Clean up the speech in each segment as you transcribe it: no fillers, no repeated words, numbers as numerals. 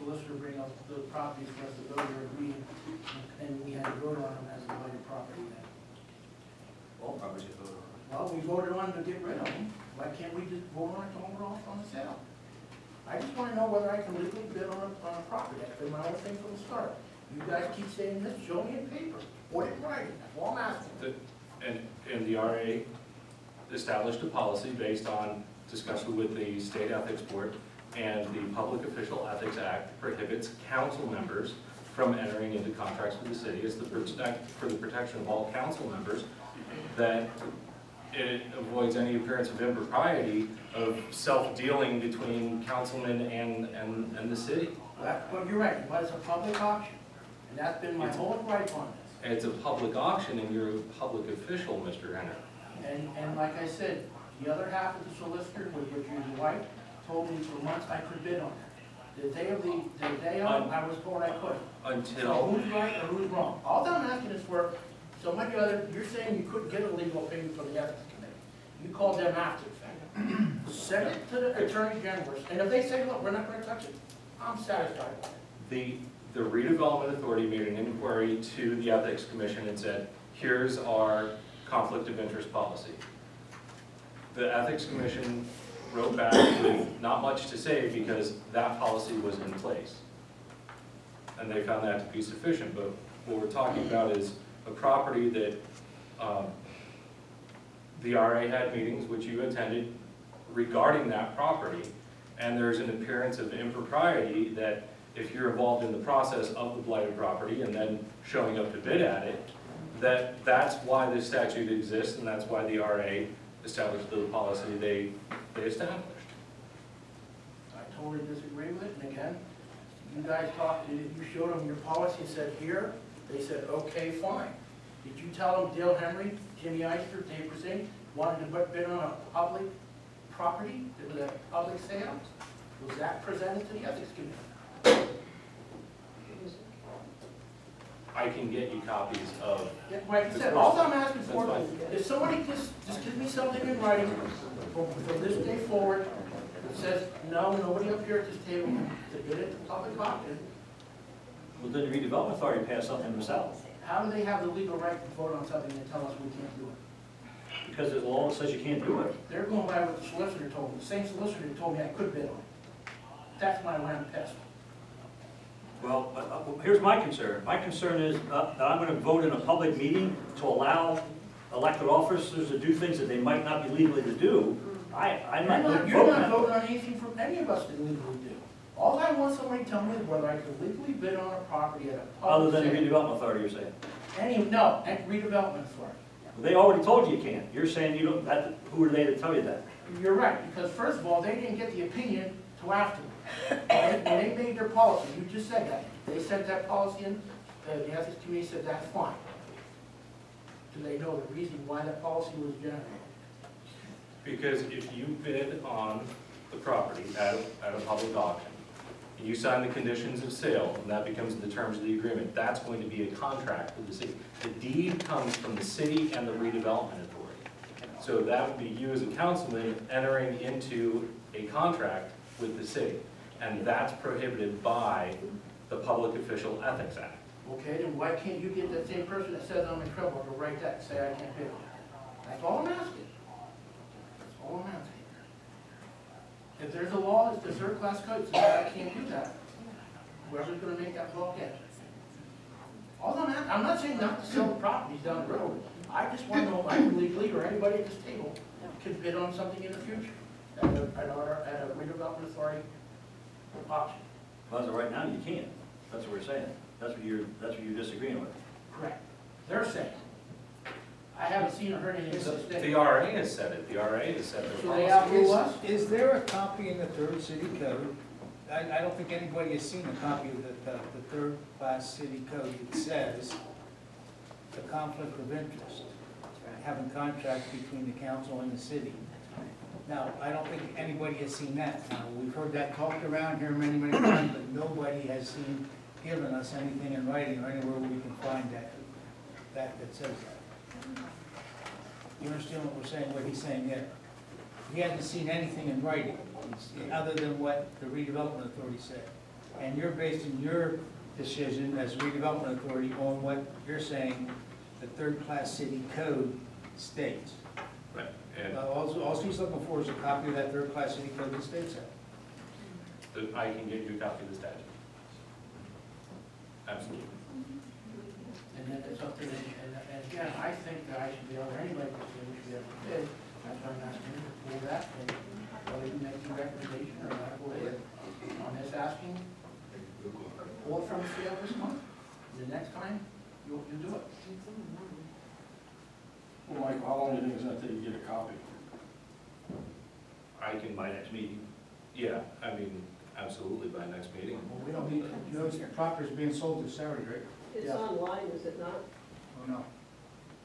solicitor bring up those properties for us to vote or agree, and we had to vote on them as a blighted property then. All properties get voted on. Well, we voted on to get rid of them, why can't we just vote on it to hold it off on the sale? I just wanna know whether I can legally bid on a property, that's been my whole thing from the start. You guys keep saying this, show me in paper, put it in writing, that's all I'm asking. And the RA established a policy based on discussion with the State Ethics Board, and the Public Official Ethics Act prohibits council members from entering into contracts with the city. It's for the protection of all council members, that it avoids any appearance of impropriety of self-dealing between councilmen and the city. Well, you're right, but it's a public auction, and that's been my whole gripe on this. And it's a public auction, and you're a public official, Mr. Henry. And like I said, the other half of the solicitor, which is the wife, told me for months I could bid on it. The day of I was told I couldn't. So Until, who's right or who's wrong? All I'm asking is for somebody other, you're saying you couldn't get a legal opinion from the ethics committee. You called them after the fact. Send it to the attorney general, and if they say, look, we're not gonna touch it, I'm satisfied with it. the redevelopment authority made an inquiry to the ethics commission and said, here's our conflict of interest policy. The ethics commission wrote back with not much to say because that policy was in place. And they found that to be sufficient, but what we're talking about is a property that the RA had meetings, which you attended, regarding that property, and there's an appearance of impropriety that if you're involved in the process of the blighted property and then showing up to bid at it, that's why this statute exists, and that's why the RA established the policy they established. I totally disagree with it, and again, you guys talked, you showed them your policy and said here, they said, okay, fine. Did you tell them Dale Henry, Jimmy Eister, Dave Persing wanted to bid on a public property, it was a public sale? Was that presented to the ethics committee? I can get you copies of, Yeah, like I said, all I'm asking for That's is somebody just give me something in writing from this day forward that says, no, nobody up here at this table to bid it to public auction. Well, did the redevelopment authority pass something themselves? How do they have the legal right to vote on something and tell us we can't do it? Because there's a law that says you can't do it. They're going by what the solicitor told me, the same solicitor told me I could bid on it. That's why I'm pissed. Well, here's my concern. My concern is that I'm going to vote in a public meeting to allow elected officers to do things that they might not be legally to do. I'm not going to You're vote not that. voting on anything from any of us to legally do. All I want somebody to tell me is whether I can legally bid on a property at a Other public than the sale. redevelopment authority, you're saying. And redevelopment authority. They already told you you can't. You're saying you don't, who are they to tell you that? You're right, because first of all, they didn't get the opinion till afterwards. When they made their policy, you just said that, they sent that policy in, the ethics committee said that's fine. Do they know the reason why that policy was generated? because if you bid on the property at a public auction, and you sign the conditions of sale, and that becomes the terms of the agreement, that's going to be a contract with the city. The deed comes from the city and the redevelopment authority. So that would be you as a councilman entering into a contract with the city, and that's prohibited by the Public Official Ethics Act. Okay, then why can't you get that same person that says I'm in trouble to write that and say I can't bid on it? That's all I'm asking. That's all I'm asking. If there's a law, it's the third class code, says I can't do that. Whoever's gonna make that law get. All I'm asking, I'm not saying not to sell the properties down the road. I just want to know if I can legally, or anybody at this table, can bid on something in the future at a redevelopment authority auction. Well, as of right now, you can't. That's what we're saying. That's what you're disagreeing with. Correct. They're saying. I haven't seen or heard anything to this The day. RA has said it, the RA has said their So they policy. outrule us? Is there a copy in the third city code? I don't think anybody has seen a copy of the third class city code that says the conflict of interest, having contract between the council and the city. Now, I don't think anybody has seen that. Now, we've heard that talked around here many, many times, but nobody has given us anything in writing or anywhere we can find that says that. You understand what we're saying, what he's saying there? He hasn't seen anything in writing, other than what the redevelopment authority said. and you're basing your decision as redevelopment authority on what you're saying the third-class city code states. Right. And All he's looking for is a copy of that third-class city code that states that. I can get you a copy of the statute. Absolutely. And then it's up to them, and again, I think that I should be able, or anybody should be able to bid, that's why I'm asking you to pull that, and whether you make a recommendation or not, pull it on this asking, pull it from the sale this month, the next time, you'll do it. Well, Mike, how long do you think it's gonna take you to get a copy? I can, By next meeting. yeah, I mean, absolutely by next meeting. Well, we don't need, those properties being sold to Saturday, right? It's Yeah. online, is it not? Oh, no.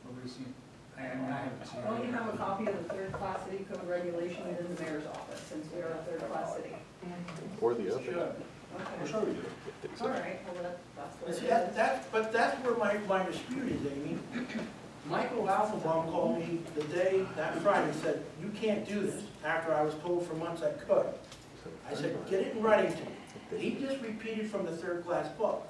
Nobody's seen it. I haven't seen it. Don't you have a copy of the third-class city code regulation in the mayor's office, since we are a third-class city? Or the other. Should. Okay. sure we do. All right, well, that's But what see, it that, is. that, but that's where my dispute is, Amy. Michael Alphabom called me the day, that Friday, said, you can't do this, after I was told for months I could. I said, get it in writing to me. He just repeated from the third-class book.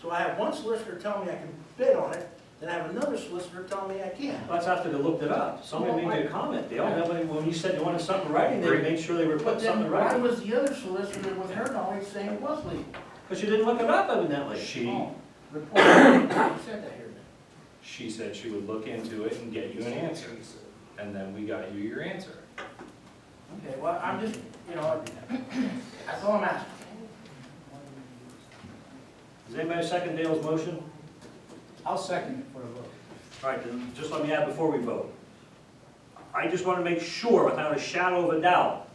So I have one solicitor tell me I can bid on it, then I have another solicitor telling me I can't. That's after they looked it up. Somebody made you a comment, Dale, when you said you wanted something in writing, they made sure they were But putting something in then why writing. was the other solicitor with her knowledge saying it was legal? Because you didn't look it up evidently. Oh, report. You said that here then. She said she would look into it and get you an answer, and then we got you your answer. Okay, well, I'm just, that's all I'm asking. Does anybody second Dale's motion? I'll second it for a vote. All right, then just let me add before we vote. I just want to make sure, without a shadow of a doubt,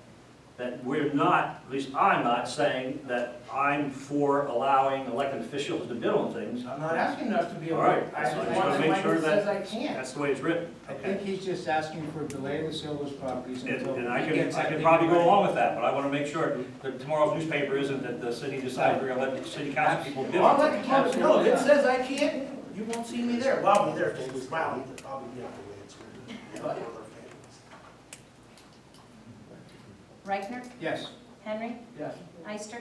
that we're not, at least I'm not, saying that I'm for allowing elected officials to bid on things. I'm not asking us to be a All right, I so I just just want wanna make somebody sure that that- says I can't. That's the way it's written. I Okay. think he's just asking for a delay of the sale of those properties until. And I he can, gets I can everything probably go right. along with that, but I want to make sure that tomorrow's newspaper isn't that the city decides we're going to let the city council people bid Well, I'll on let things. the public know, if it says I can't, you won't see me there. Well, I'll be there, it's wow, you could probably be But Reichner, Yes. Henry, yes, Eister,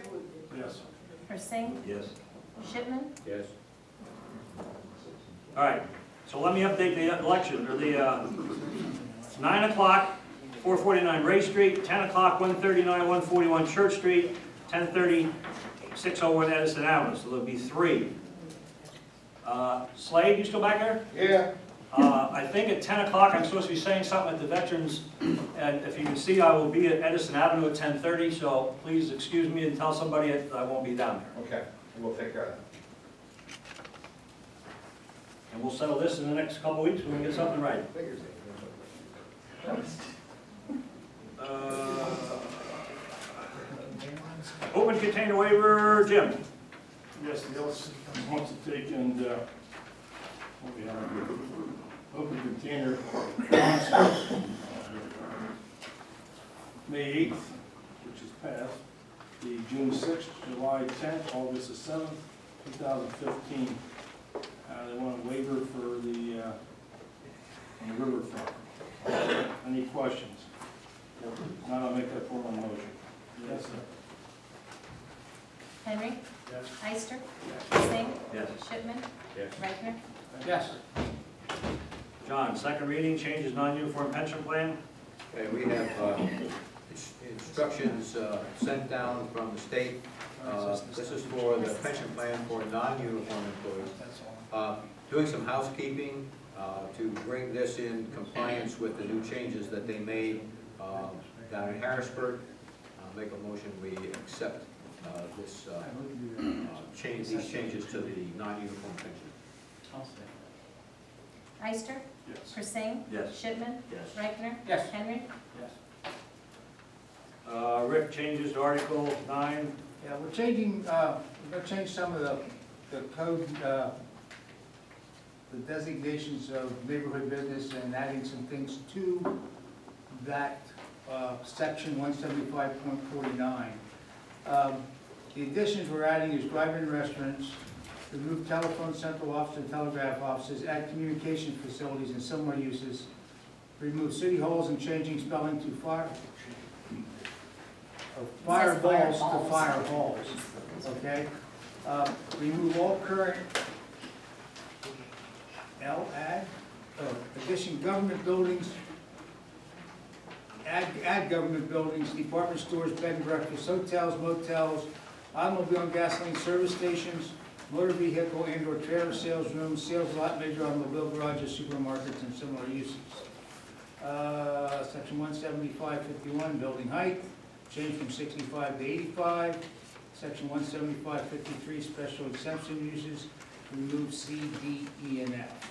Yes. Persing, Yes. Shipman, Yes. All right, so let me update the election, or the, it's 9 o'clock, 449 Ray Street, 10 o'clock, 139, 141 Church Street, 10:30, 601 Edison Avenue, so there'll be 3. Slade, you still back there? Yeah. I think at 10 o'clock, I'm supposed to be saying something at the Veterans, and if you can see, I will be at Edison Avenue at 10:30, so please excuse me and tell somebody that I won't be down there. Okay, we'll take care of that. And we'll settle this in the next couple of weeks when we get something right. Open container waiver, Jim. Yes, the else wants to take and, what we have here, open container. May 8th, which is passed, the June 6th, July 10th, August the 7th, 2015. They want a waiver for the, on the riverfront. Any questions? Now I'll make that formal motion. Yes, sir. Henry, yes. Eister, Persing, Yes. Shipman, Yes. Reichner, Yes. John, second reading, changes non-uniform pension plan. Okay, we have instructions sent down from the state. This is for the pension plan for non-uniform employees. Doing some housekeeping to bring this in compliance with the new changes that they made down in Harrisburg. Make a motion, we accept this change, these changes to the non-uniform pension. I'll say Eister, Yes. Persing, Yes. Shipman, Yes. Reichner, Yes. Henry, yes. Rick, changes to Article 9. Yeah, we're changing, we're gonna change some of the code, the designations of neighborhood business and adding some things to that, section 175.49. The additions we're adding is drive-in restaurants, remove telephone, central office, and telegraph offices, add communication facilities and similar uses, remove city halls and changing spelling to fire balls to fire halls. Okay? Remove all current addition government buildings, add government buildings, department stores, bed and breakfast, hotels, motels, automobile and gasoline service stations, motor vehicle and or trailer sales rooms, sales lot, major automobile garages, supermarkets, and similar uses. Section 175.51, building height, change from 65 to 85. Section 175.53, special exemption uses, remove C, D, E, and F.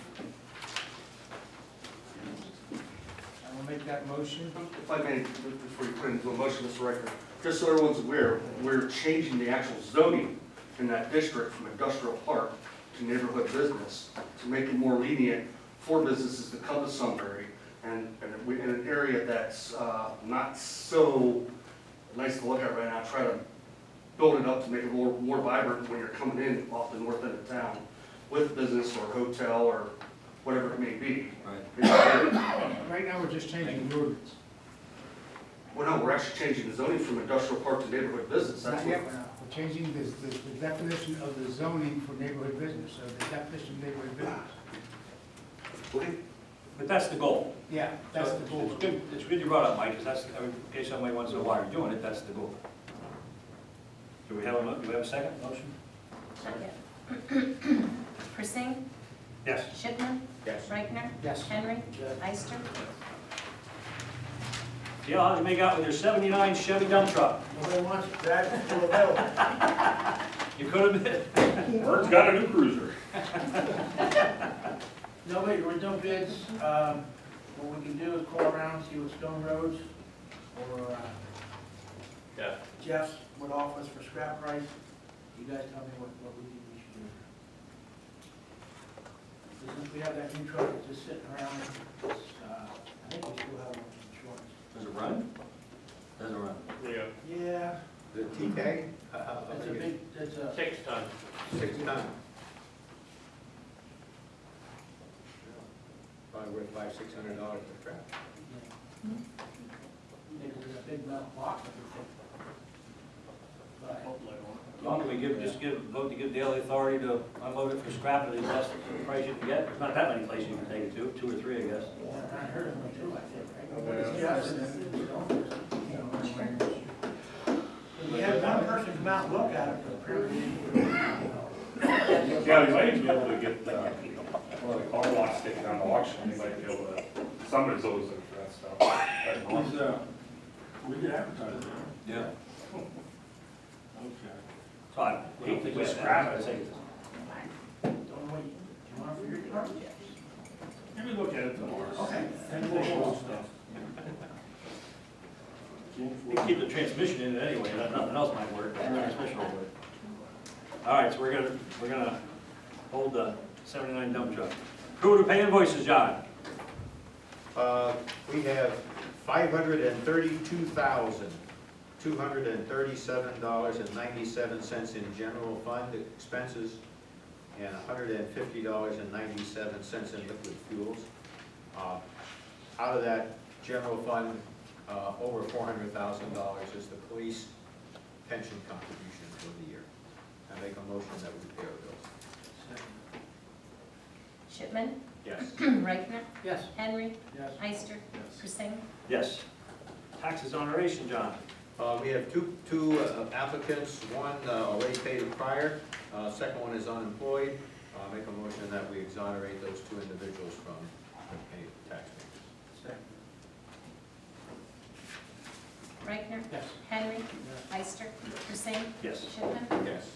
I will make that motion. If I may, before you put it into a motion, Mr. Riker, just so everyone's aware, we're changing the actual zoning in that district from industrial park to neighborhood business to make it more lenient for businesses to come to Sunbury and in an area that's not so nice to look at right now, try to build it up to make it more vibrant when you're coming in off the north end of town with business or hotel or whatever it may be. Right now, we're just changing the ordinance. Well, no, we're actually changing the zoning from industrial park to neighborhood business. That's Not what, yet, we're not. We're changing the definition of the zoning for neighborhood business, so the definition of neighborhood business. But that's the goal. Yeah, that's So the goal. It's good you brought up, Mike, because that's, in case somebody wants to know why you're doing it, that's the goal. Do we have a second motion? Second. Persing? Yes. Shipman? Yes. Reichner? Yes. Henry? Eister? See how you make out with your 79 Chevy dump truck? Nobody wants it, Brad, it's still available. You could have been. Bert's got a new cruiser. Nobody, we're doing bids, what we can do is call around, see what Stone Roads or Yeah. Jeff's would offer us for scrap price. You guys tell me what we think we should do. Since we have that new truck that's just sitting around, it's, I think we still have insurance. Does it run? Doesn't run. Yeah. Yeah, The TK? it's a big, it's a, Takes time. 69. Probably worth $500-600 per trap. it's a big metal box, I think. But, Why don't we vote to give Daily authority to unload it for scrap at the best price you can get? There's not that many places you can take it to, 2 or 3, I guess. I heard of them too, I think, right? Jeff's and then Stone. We had one person come out and look at it, but apparently. Yeah, we might even be able to get, one of the car lots taken on auction, we might be able to, somebody's always looking for that stuff. We can advertise it. Yeah. Okay. So I hate to go scrap it, say it. Don't know what you want for your truck? Maybe look at it tomorrow. Okay. Cool stuff. You can keep the transmission in it anyway, nothing else might work, the transmission will work. All right, so we're gonna hold the 79 dump truck. Approval to pay invoices, John. We have $532,237.97 in general fund expenses and $150.97 in liquid fuels. Out of that general fund, over $400,000 is the police pension contribution for the year. I make a motion that we pay our bills. Shipman? Yes. Reichner? Yes. Henry? Yes. Eister? Persing? Yes. Tax exoneration, John. We have two applicants, one already paid it prior, second one is unemployed. Make a motion that we exonerate those two individuals from paying tax payments. Reichner? Yes. Henry? Eister? Persing? Yes. Shipman? Yes.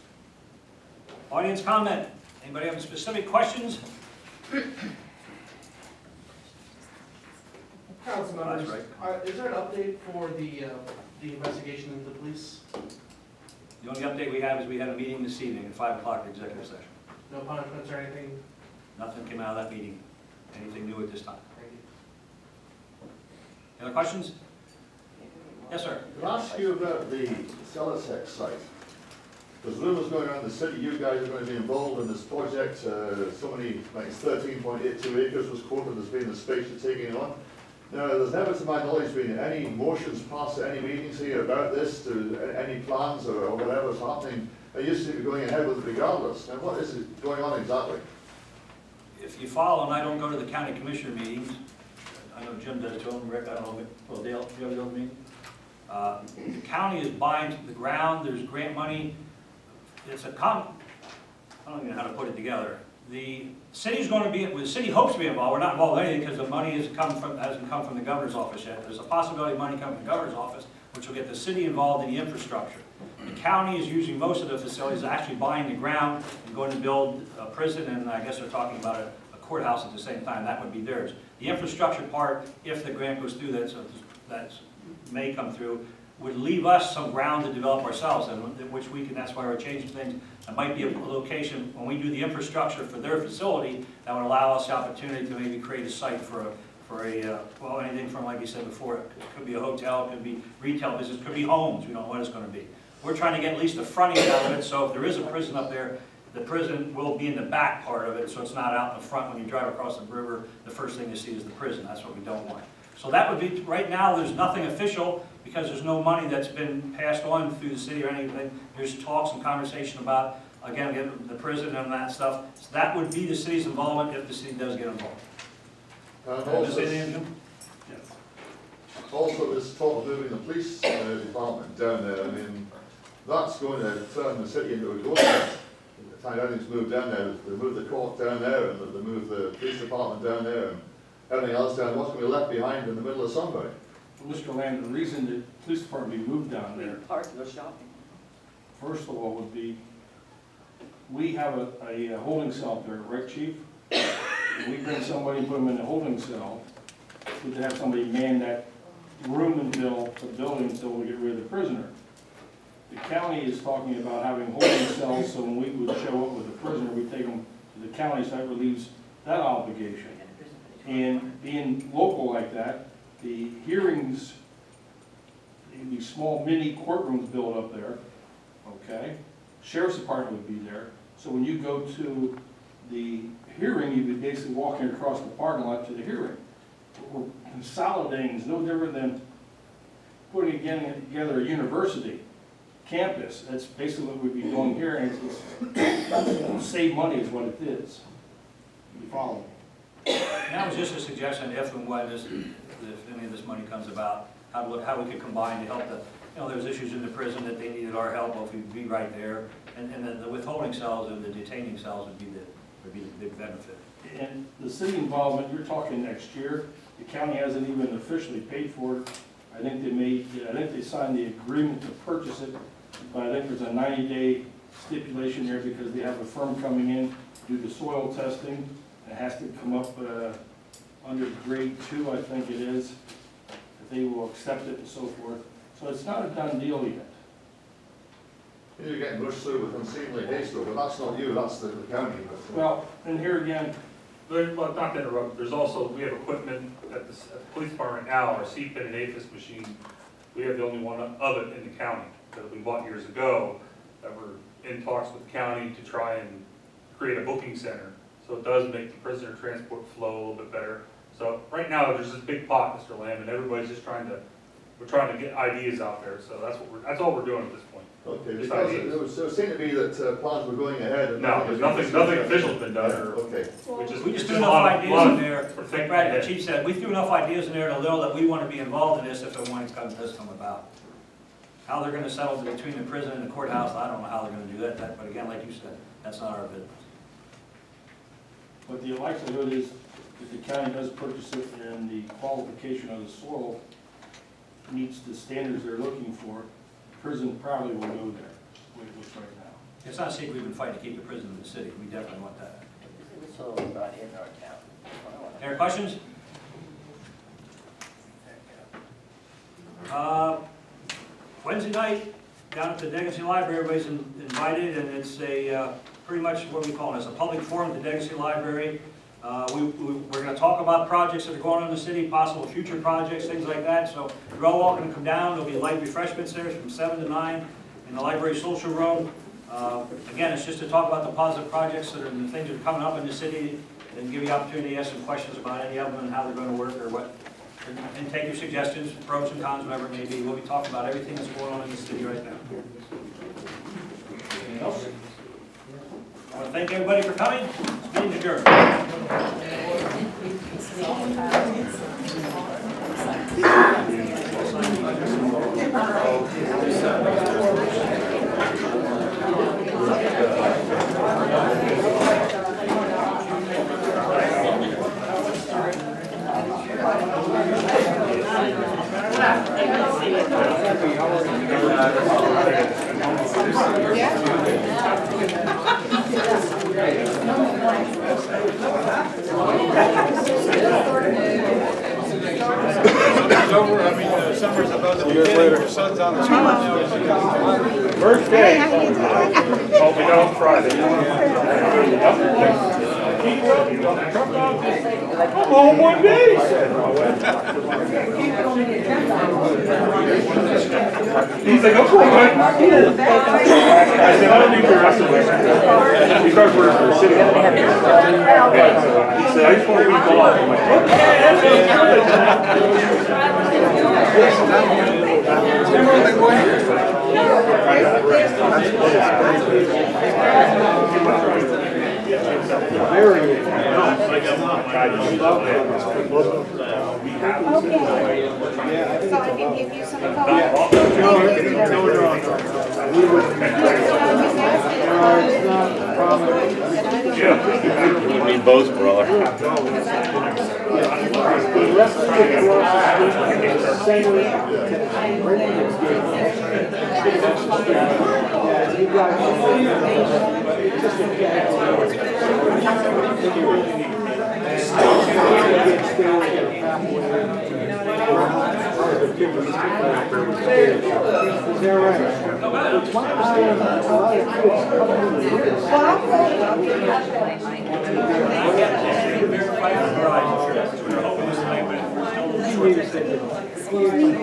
Audience comment. Anybody have specific questions? Council That's members, is there an update for the investigation into the police? The only update we have is we had a meeting this evening at 5 o'clock, executive session. No punishments or anything? Nothing came out of that meeting. Anything new at this time? Thank you. Any other questions? Yes, sir. Can I ask you about the Celotex site? There's rumours going around the city, you guys are going to be involved in this project. Somebody, like 13.82 acres was quoted as being the space you're taking it on. Now, there's never, to my knowledge, been any motions passed at any meetings here about this, to any plans or whatever's happening They used to be going ahead with it regardless. Now, what is it going on exactly? If you follow, and I don't go to the county commissioner meetings, I know Jim does too, and Rick, I don't know, well, Dale, do you ever go to the meeting? The county is buying the ground, there's grant money, it's a I don't even know how to put it together. The city's going to be, the city hopes to be involved, we're not involved in anything because the money hasn't come from the governor's office yet. There's a possibility of money coming from the governor's office, which will get the city involved in the infrastructure. The county is using most of the facilities, actually buying the ground and going to build a prison, and I guess they're talking about a courthouse at the same time, that would be theirs. The infrastructure part, if the grant goes through, that may come through, would leave us some ground to develop ourselves, and which we can, that's why we're changing things. It might be a location, when we do the infrastructure for their facility, that would allow us the opportunity to maybe create a site for well, anything from, like you said before, it could be a hotel, it could be retail business, it could be homes, we don't know what it's going to be. We're trying to get at least the fronting out of it, so if there is a prison up there, the prison will be in the back part of it, so it's not out in the front. When you drive across the river, the first thing you see is the prison. That's what we don't want. So that would be, right now, there's nothing official because there's no money that's been passed on through the city or anything. There's talks and conversation about, again, the prison and that stuff. So that would be the city's involvement if the city does get involved. Also, this talk of moving the police department down there, I mean, that's going to turn the city into a ghost town. The time everything's moved down there, they move the court down there, and they move the police department down there, and everything else down. What's going to be left behind in the middle of Sunbury? Well, Mr. Lamb, the reason the police department be moved down there, Park and go shopping. first of all, would be, we have a holding cell there, right, chief? We bring somebody and put them in a holding cell, we could have somebody man that room until the building until we get rid of the prisoner. The county is talking about having holding cells, so when we would show up with a prisoner, we take them to the county, so that relieves that obligation. And being local like that, the hearings, there'd be small mini courtrooms built up there, okay? Sheriff's Department would be there, so when you go to the hearing, you'd be basically walking across the parking lot to the hearing. We're consolidating, it's no different than putting together a university campus. That's basically what we'd be doing here, and it's save money is what it is. You follow me? And that was just a suggestion, if and when if any of this money comes about, how we could combine to help there's issues in the prison that they needed our help, if we'd be right there. And then the withholding cells and the detaining cells would be the big benefit. And the city involvement, you're talking next year, the county hasn't even officially paid for it. I think they signed the agreement to purchase it, but I think there's a 90-day stipulation there because they have a firm coming in to do the soil testing. It has to come up under grade 2, I think it is, that they will accept it and so forth. So it's not a done deal yet. You're getting rushed through with unseemly haste, though, but that's not you, that's the county. Well, and here again, Well, not to interrupt, there's also, we have equipment at the police department now, our CPIN and APHIS machine. We have the only one of it in the county that we bought years ago, that we're in talks with the county to try and create a booking center. So it does make the prisoner transport flow a little bit better. So right now, there's this big pot, Mr. Lamb, and everybody's just we're trying to get ideas out there. So that's all we're doing at this point. Okay, Just because ideas. it seemed to be that plans were going ahead. And No, there's nothing official's been done. Okay. We just threw enough ideas in there. Right, the chief said, we threw enough ideas in there to know that we want to be involved in this if and when it does come about. How they're going to settle between the prison and the courthouse, I don't know how they're going to do that. But again, like you said, that's not our business. but the likelihood is if the county does purchase it and the qualification of the soil meets the standards they're looking for, prison probably will go there, with right now. It's not a secret we've been fighting to keep the prison in the city. We definitely want that. It's all about in our town. Any questions? Wednesday night, down at the Deggency Library, everybody's invited, and it's pretty much what we call it, it's a public forum at the Deggency Library. We're going to talk about projects that are going on in the city, possible future projects, things like that. So you're all welcome to come down. There'll be light refreshments there from 7 to 9 in the library social room. Again, it's just to talk about the positive projects that are the things that are coming up in the city, and give you the opportunity to ask some questions about any of them and how they're going to work or what. And take your suggestions, pros and cons, whatever it may be. We'll be talking about everything that's going on in the city right now. else? I want to thank everybody for coming. Meeting adjourned. Summer's about to begin, your son's on the spot. Birthday. Oh, we go Friday. I'm home one day. He's like, oh, man. I said, I don't think you're wrestling. Because we're sitting on the He said, I just want to be involved. I'm like, So I can give you some Yeah. You mean both, brother? Excuse me.